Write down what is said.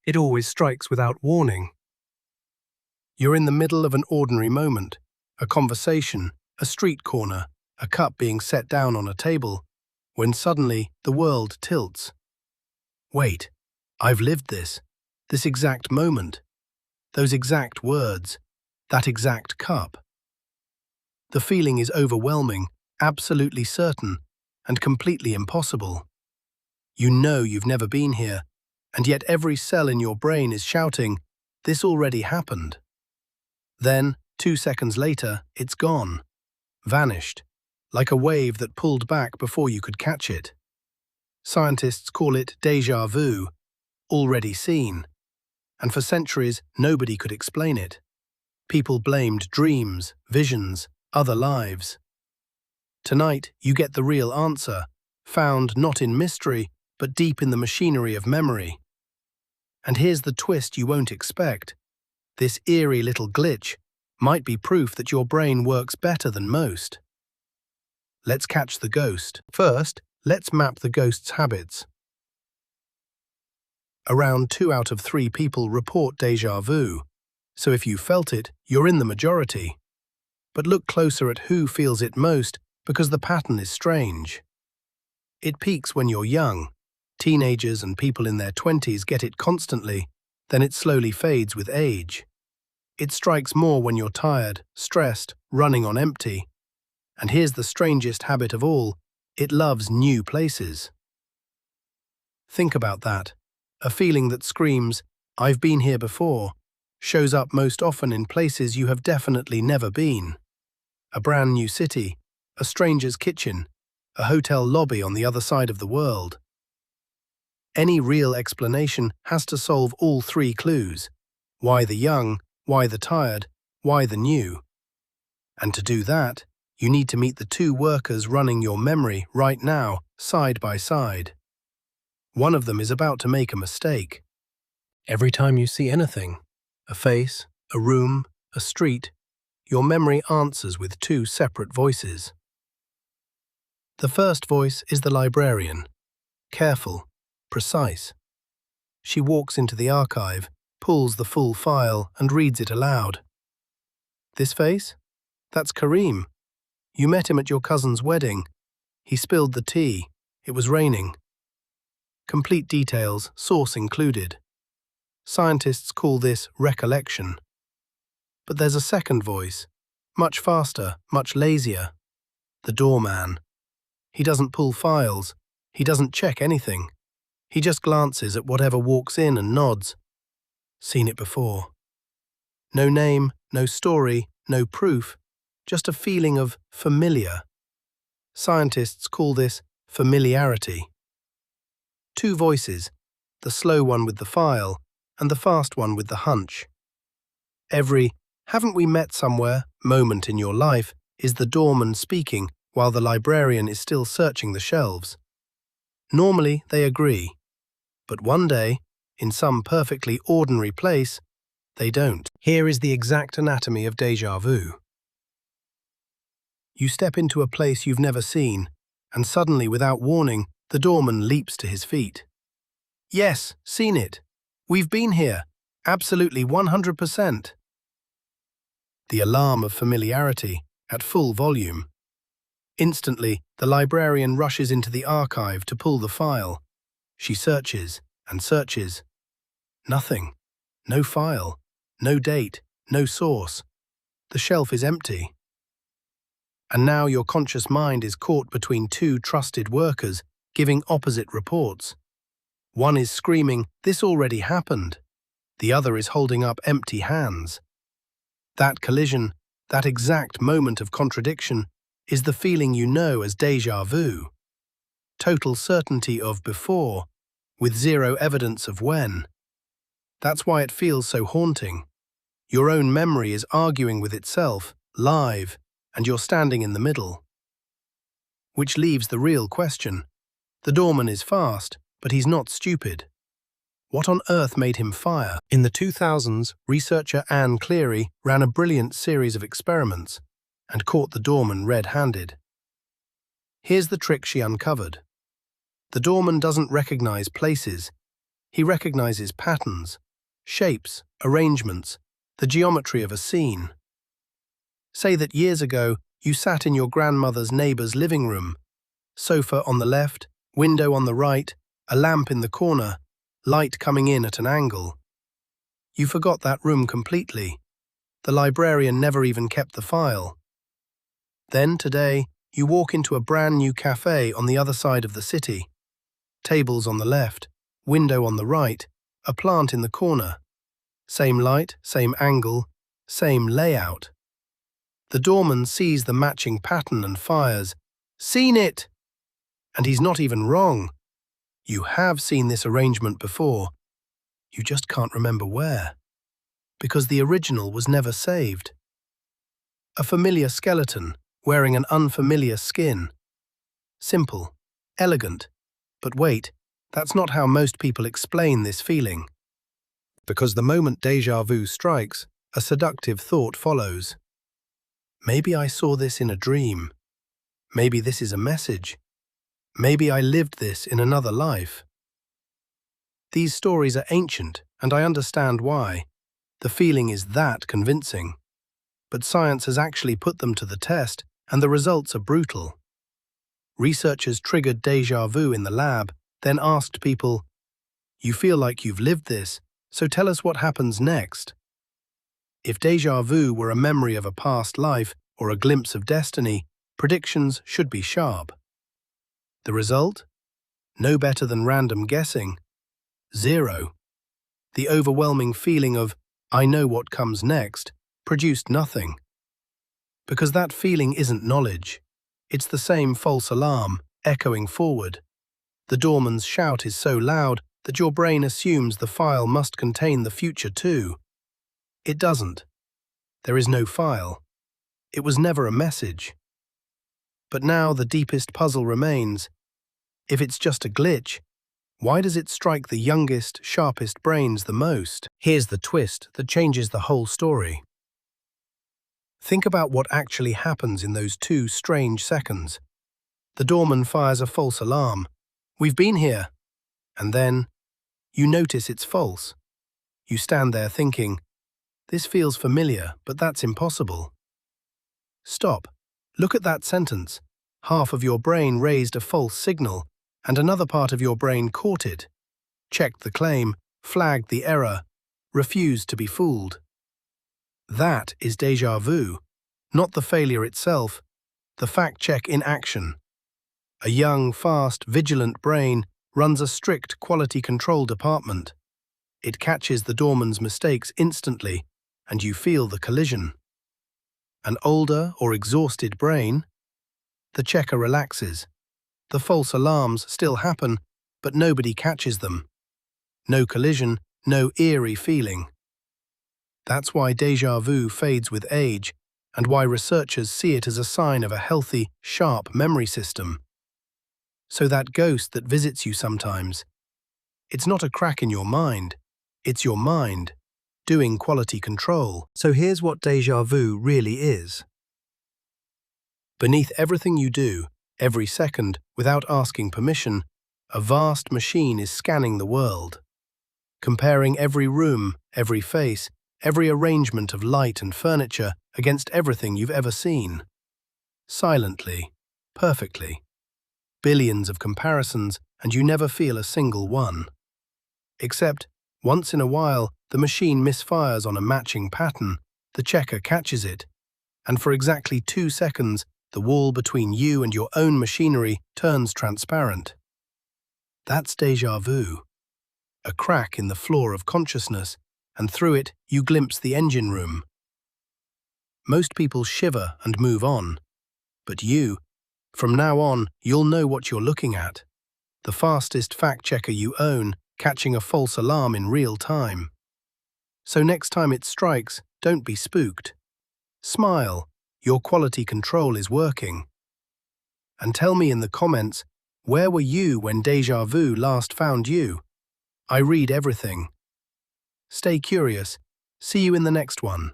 It always strikes without warning. You're in the middle of an ordinary moment, a conversation, a street corner, a cup being set down on a table, when suddenly the world tilts. Wait, I've lived this exact moment, those exact words, that exact cup. The feeling is overwhelming, absolutely certain, and completely impossible. You know you've never been here, and yet every cell in your brain is shouting, "This already happened." Then, 2 seconds later, it's gone, vanished, like a wave that pulled back before you could catch it. Scientists call it déjà vu, already seen, and for centuries nobody could explain it. People blamed dreams, visions, other lives. Tonight you get the real answer, found not in mystery, but deep in the machinery of memory. And here's the twist you won't expect. This eerie little glitch might be proof that your brain works better than most. Let's catch the ghost. First, let's map the ghost's habits. Around 2 out of 3 people report déjà vu, so if you felt it, you're in the majority. But look closer at who feels it most, because the pattern is strange. It peaks when you're young. Teenagers and people in their 20s get it constantly, then it slowly fades with age. It strikes more when you're tired, stressed, running on empty. And here's the strangest habit of all, it loves new places. Think about that. A feeling that screams, "I've been here before," shows up most often in places you have definitely never been. A brand new city, a stranger's kitchen, a hotel lobby on the other side of the world. Any real explanation has to solve all 3 clues. Why the young, why the tired, why the new? And to do that, you need to meet the 2 workers running your memory right now, side by side. One of them is about to make a mistake. Every time you see anything, a face, a room, a street, your memory answers with 2 separate voices. The first voice is the librarian, careful, precise. She walks into the archive, pulls the full file and reads it aloud. "This face? That's Kareem. You met him at your cousin's wedding. He spilled the tea. It was raining." Complete details, source included. Scientists call this recollection. But there's a second voice, much faster, much lazier. The doorman. He doesn't pull files. He doesn't check anything. He just glances at whatever walks in and nods. Seen it before. No name, no story, no proof, just a feeling of familiar. Scientists call this familiarity. 2 voices, the slow one with the file and the fast one with the hunch. Every "haven't we met somewhere" moment in your life is the doorman speaking while the librarian is still searching the shelves. Normally they agree, but one day, in some perfectly ordinary place, they don't. Here is the exact anatomy of déjà vu. You step into a place you've never seen, and suddenly, without warning, the doorman leaps to his feet. "Yes, seen it. We've been here. Absolutely 100%. The alarm of familiarity, at full volume. Instantly, the librarian rushes into the archive to pull the file. She searches and searches. Nothing. No file. No date. No source. The shelf is empty. And now your conscious mind is caught between 2 trusted workers giving opposite reports. One is screaming, "This already happened." The other is holding up empty hands. That collision, that exact moment of contradiction, is the feeling you know as déjà vu. Total certainty of before, with 0 evidence of when. That's why it feels so haunting. Your own memory is arguing with itself, live, and you're standing in the middle. Which leaves the real question. The doorman is fast, but he's not stupid. What on earth made him fire? In the 2000s, researcher Anne Cleary ran a brilliant series of experiments and caught the doorman red-handed. Here's the trick she uncovered. The doorman doesn't recognize places. He recognizes patterns, shapes, arrangements, the geometry of a scene. Say that years ago you sat in your grandmother's neighbor's living room, sofa on the left, window on the right, a lamp in the corner, light coming in at an angle. You forgot that room completely. The librarian never even kept the file. Then, today, you walk into a brand new cafe on the other side of the city. Tables on the left, window on the right, a plant in the corner. Same light, same angle, same layout. The doorman sees the matching pattern and fires, "Seen it!" And he's not even wrong. You have seen this arrangement before. You just can't remember where. Because the original was never saved. A familiar skeleton wearing an unfamiliar skin. Simple, elegant. But wait, that's not how most people explain this feeling. Because the moment déjà vu strikes, a seductive thought follows. Maybe I saw this in a dream. Maybe this is a message. Maybe I lived this in another life. These stories are ancient, and I understand why. The feeling is that convincing. But science has actually put them to the test, and the results are brutal. Researchers triggered déjà vu in the lab, then asked people, "You feel like you've lived this, so tell us what happens next." If déjà vu were a memory of a past life or a glimpse of destiny, predictions should be sharp. The result? No better than random guessing. 0. The overwhelming feeling of, "I know what comes next," produced nothing. Because that feeling isn't knowledge. It's the same false alarm, echoing forward. The doorman's shout is so loud that your brain assumes the file must contain the future too. It doesn't. There is no file. It was never a message. But now the deepest puzzle remains. If it's just a glitch, why does it strike the youngest, sharpest brains the most? Here's the twist that changes the whole story. Think about what actually happens in those 2 strange seconds. The doorman fires a false alarm. "We've been here." And then, you notice it's false. You stand there thinking, "This feels familiar, but that's impossible." Stop. Look at that sentence. Half of your brain raised a false signal, and another part of your brain caught it, checked the claim, flagged the error, refused to be fooled. That is déjà vu, not the failure itself, the fact-check in action. A young, fast, vigilant brain runs a strict quality control department. It catches the doorman's mistakes instantly, and you feel the collision. An older or exhausted brain? The checker relaxes. The false alarms still happen, but nobody catches them. No collision, no eerie feeling. That's why déjà vu fades with age, and why researchers see it as a sign of a healthy, sharp memory system. So that ghost that visits you sometimes, it's not a crack in your mind, it's your mind, doing quality control. So here's what déjà vu really is. Beneath everything you do, every second, without asking permission, a vast machine is scanning the world, comparing every room, every face, every arrangement of light and furniture against everything you've ever seen. Silently, perfectly. Billions of comparisons, and you never feel a single one. Except, once in a while, the machine misfires on a matching pattern, the checker catches it, and for exactly 2 seconds, the wall between you and your own machinery turns transparent. That's déjà vu. A crack in the floor of consciousness, and through it you glimpse the engine room. Most people shiver and move on. But you, from now on, you'll know what you're looking at. The fastest fact-checker you own, catching a false alarm in real time. So next time it strikes, don't be spooked. Smile, your quality control is working. And tell me in the comments, where were you when déjà vu last found you? I read everything. Stay curious. See you in the next one.